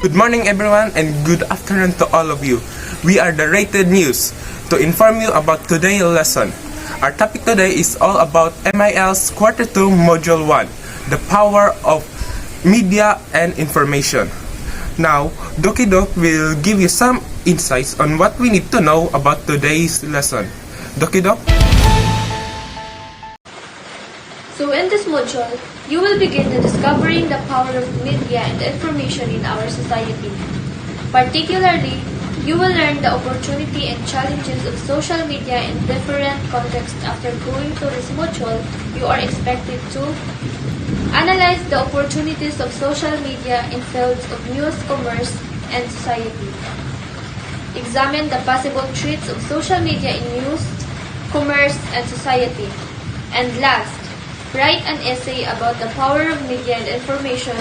Good morning everyone and good afternoon to all of you. We are the Rated News to inform you about today's lesson. Our topic today is all about MIL's Quarter 2 Module 1, the power of media and information. Now, Doki Dok will give you some insights on what we need to know about today's lesson. Doki Dok? So in this module, you will begin discovering the power of media and information in our society. Particularly, you will learn the opportunity and challenges of social media in different contexts. After going through this module, you are expected to analyze the opportunities of social media in fields of news, commerce, and society. Examine the possible threats of social media in news, commerce, and society. And last, write an essay about the power of media and information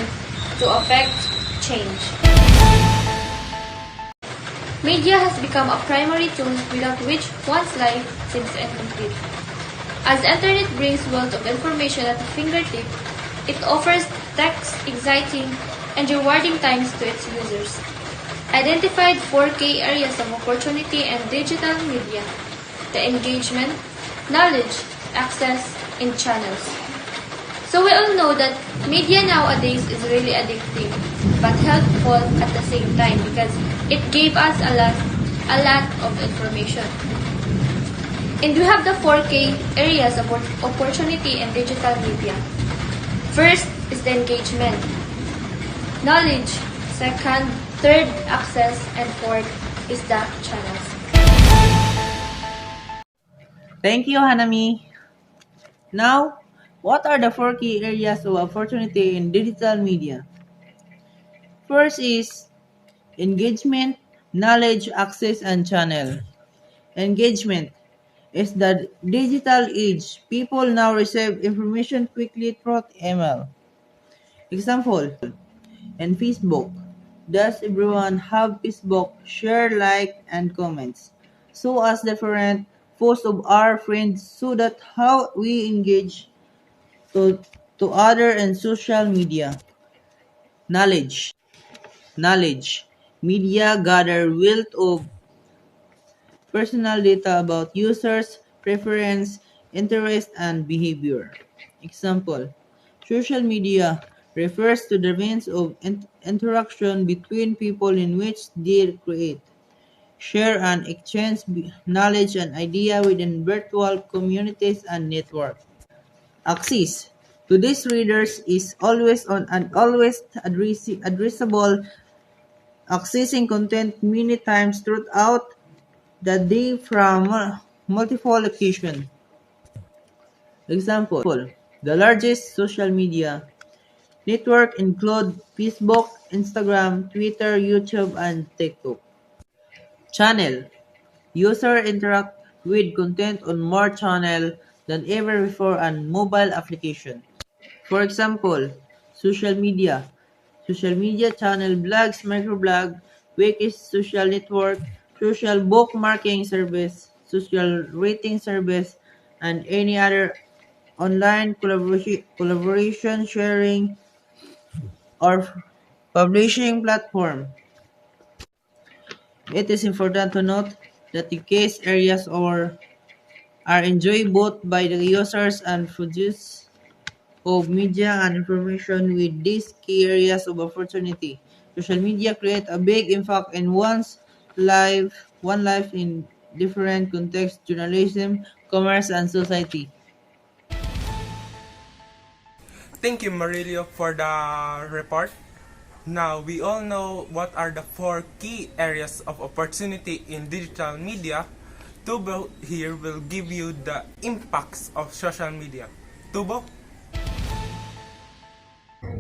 to affect change. Media has become a primary tool without which one's life seems incomplete. As the internet brings wealth of information at the fingertip, it offers text, exciting, and rewarding times to its users. Identified 4 key areas of opportunity in digital media: the engagement, knowledge, access, and channels. So we all know that media nowadays is really addictive, but helpful at the same time because it gave us a lot of information. And we have the 4 key areas of opportunity in digital media. First is the engagement, knowledge, second, third, access, and fourth is the channels. Thank you, Hanami. Now, what are the 4 key areas of opportunity in digital media? First is engagement, knowledge, access, and channel. Engagement is the digital age. People now receive information quickly through email. Example, in Facebook. Does everyone have Facebook? Share, like, and comments. So as different posts of our friends so that how we engage to other and social media. Knowledge. Media gather wealth of personal data about users, preference, interest, and behavior. Example, social media refers to the means of interaction between people in which they create, share, and exchange knowledge and idea within virtual communities and networks. Access to these readers is always on and always addressable, accessing content many times throughout the day from multiple locations. Example, the largest social media network include Facebook, Instagram, Twitter, YouTube, and TikTok. Channel. User interact with content on more channels than ever before on mobile application. For example, social media. Social media channel, blogs, microblog, wikis, social network, social bookmarking service, social rating service, and any other online collaboration sharing or publishing platform. It is important to note that the case areas are enjoyed both by the users and producers of media and information with these key areas of opportunity. Social media create a big impact in one life in different contexts, journalism, commerce, and society. Thank you Marilio for the report. Now, we all know what are the 4 key areas of opportunity in digital media. Tubo here will give you the impacts of social media. Tubo?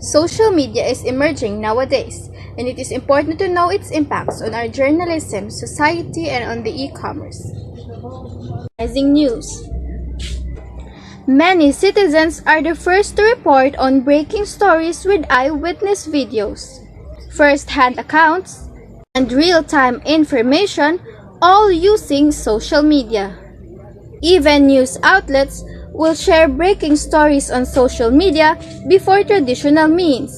Social media is emerging nowadays, and it is important to know its impacts on our journalism, society, and on the e-commerce. Rising news. Many citizens are the first to report on breaking stories with eyewitness videos, first-hand accounts, and real-time information, all using social media. Even news outlets will share breaking stories on social media before traditional means.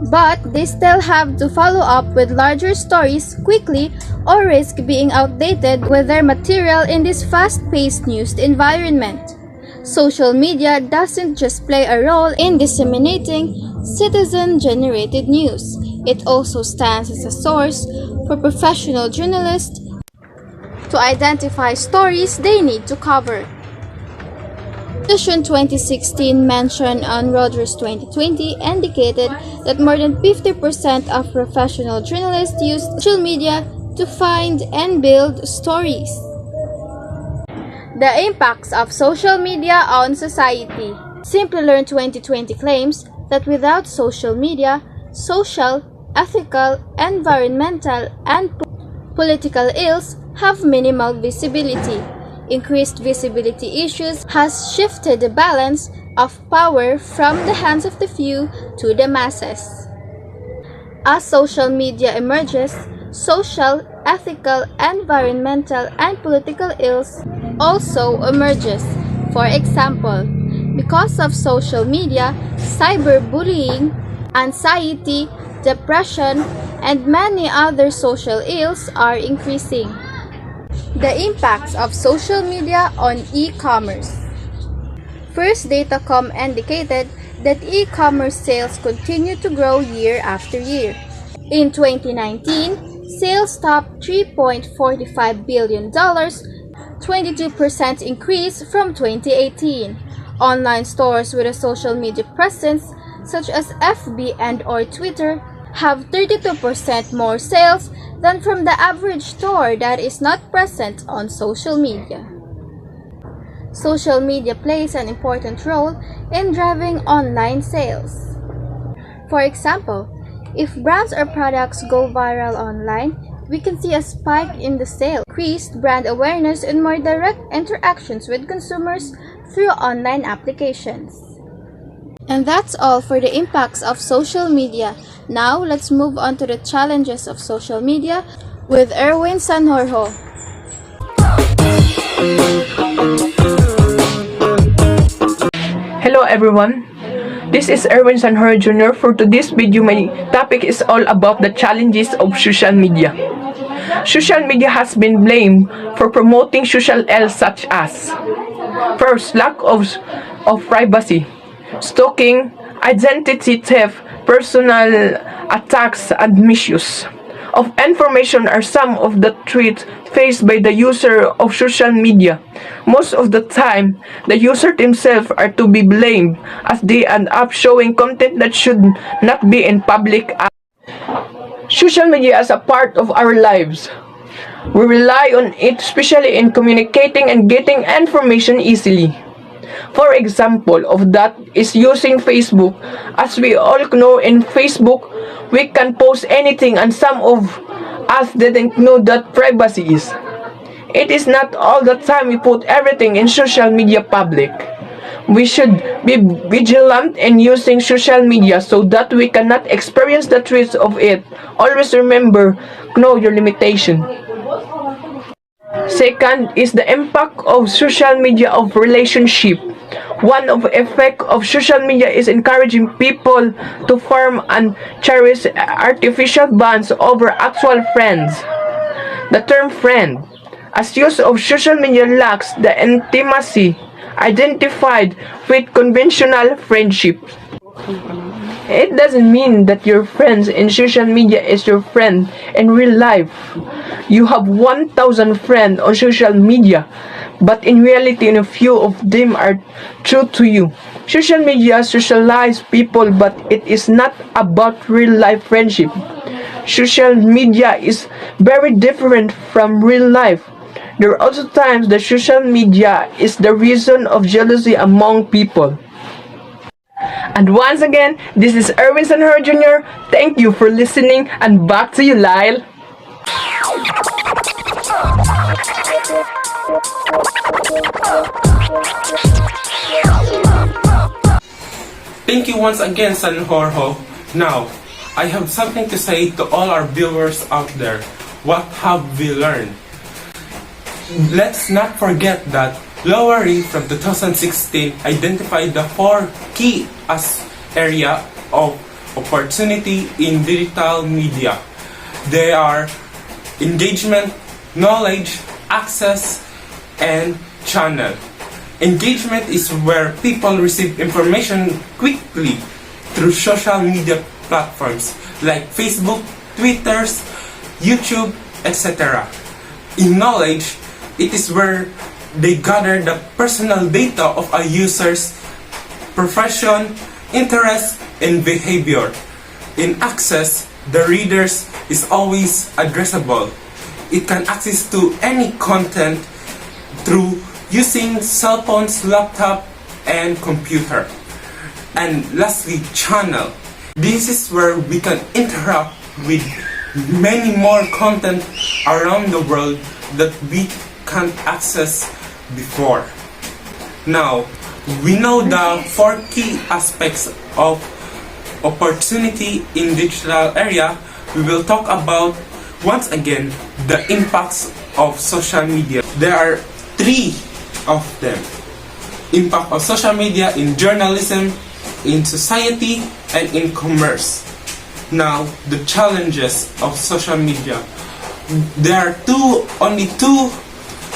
But they still have to follow up with larger stories quickly or risk being outdated with their material in this fast-paced news environment. Social media doesn't just play a role in disseminating citizen-generated news. It also stands as a source for professional journalists to identify stories they need to cover. Edition 2016 mention on Reuters 2020 indicated that more than 50% of professional journalists use social media to find and build stories. The impacts of social media on society. Simplilearn 2020 claims that without social media, social, ethical, environmental, and political ills have minimal visibility. Increased visibility issues has shifted the balance of power from the hands of the few to the masses. As social media emerges, social, ethical, environmental, and political ills also emerges. For example, because of social media, cyberbullying, anxiety, depression, and many other social ills are increasing. The impacts of social media on e-commerce. First Datacom indicated that e-commerce sales continue to grow year after year. In 2019, sales topped $3.45 billion, 22% increase from 2018. Online stores with a social media presence, such as FB and/or Twitter, have 32% more sales than from the average store that is not present on social media. Social media plays an important role in driving online sales. For example, if brands or products go viral online, we can see a spike in the sale, increased brand awareness, and more direct interactions with consumers through online applications. And that's all for the impacts of social media. Now, let's move on to the challenges of social media with Erwin Sanjorjo. Hello everyone, this is Erwin Sanjorjo Jr. For today's video, my topic is all about the challenges of social media. Social media has been blamed for promoting social ills such as: first, lack of privacy, stalking, identity theft, personal attacks, and misuse of information are some of the threats faced by the user of social media. Most of the time, the user themselves are to be blamed as they end up showing content that should not be in public. Social media is a part of our lives. We rely on it especially in communicating and getting information easily. For example of that is using Facebook. As we all know, in Facebook, we can post anything, and some of us didn't know that privacy is. It is not all the time we put everything in social media public. We should be vigilant in using social media so that we cannot experience the threats of it. Always remember, know your limitation. Second is the impact of social media of relationship. One of the effects of social media is encouraging people to form and cherish artificial bonds over actual friends. The term friend, as use of social media, lacks the intimacy identified with conventional friendship. It doesn't mean that your friends in social media is your friend in real life. You have 1,000 friends on social media, but in reality, a few of them are true to you. Social media socialize people, but it is not about real life friendship. Social media is very different from real life. There are also times that social media is the reason of jealousy among people. And once again, this is Erwin Sanjorjo Jr. Thank you for listening, and back to you, Lyle. Thank you once again, Sanjorjo. Now, I have something to say to all our viewers out there. What have we learned? Let's not forget that Lowery from 2016 identified the 4 key area of opportunity in digital media. They are engagement, knowledge, access, and channel. Engagement is where people receive information quickly through social media platforms like Facebook, Twitter, YouTube, etc. In knowledge, it is where they gather the personal data of a user's profession, interest, and behavior. In access, the readers is always addressable. It can access to any content through using cell phones, laptop, and computer. And lastly, channel. This is where we can interact with many more content around the world that we can't access before. Now, we know the 4 key aspects of opportunity in digital area. We will talk about once again the impacts of social media. There are 3 of them. Impact of social media in journalism, in society, and in commerce. Now, the challenges of social media. There are only two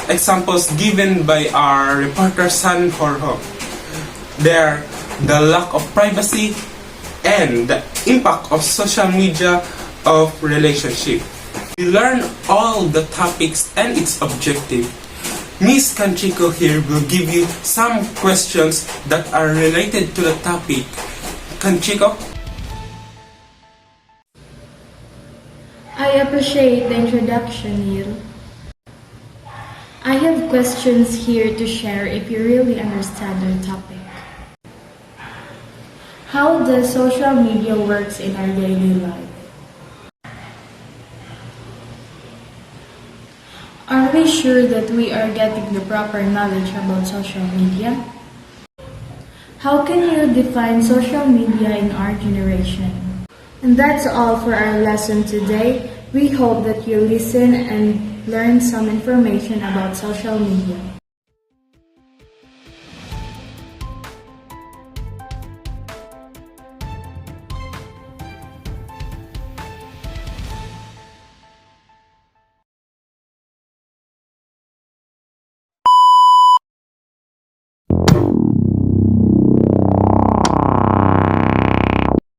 examples given by our reporter San Jorge. They are the lack of privacy and the impact of social media of relationship. We learn all the topics and its objective. Miss Canchico here will give you some questions that are related to the topic. Canchico? I appreciate the introduction, Neil. I have questions here to share if you really understand our topic. How does social media works in our daily life? Are we sure that we are getting the proper knowledge about social media? How can you define social media in our generation? And that's all for our lesson today. We hope that you listen and learn some information about social media.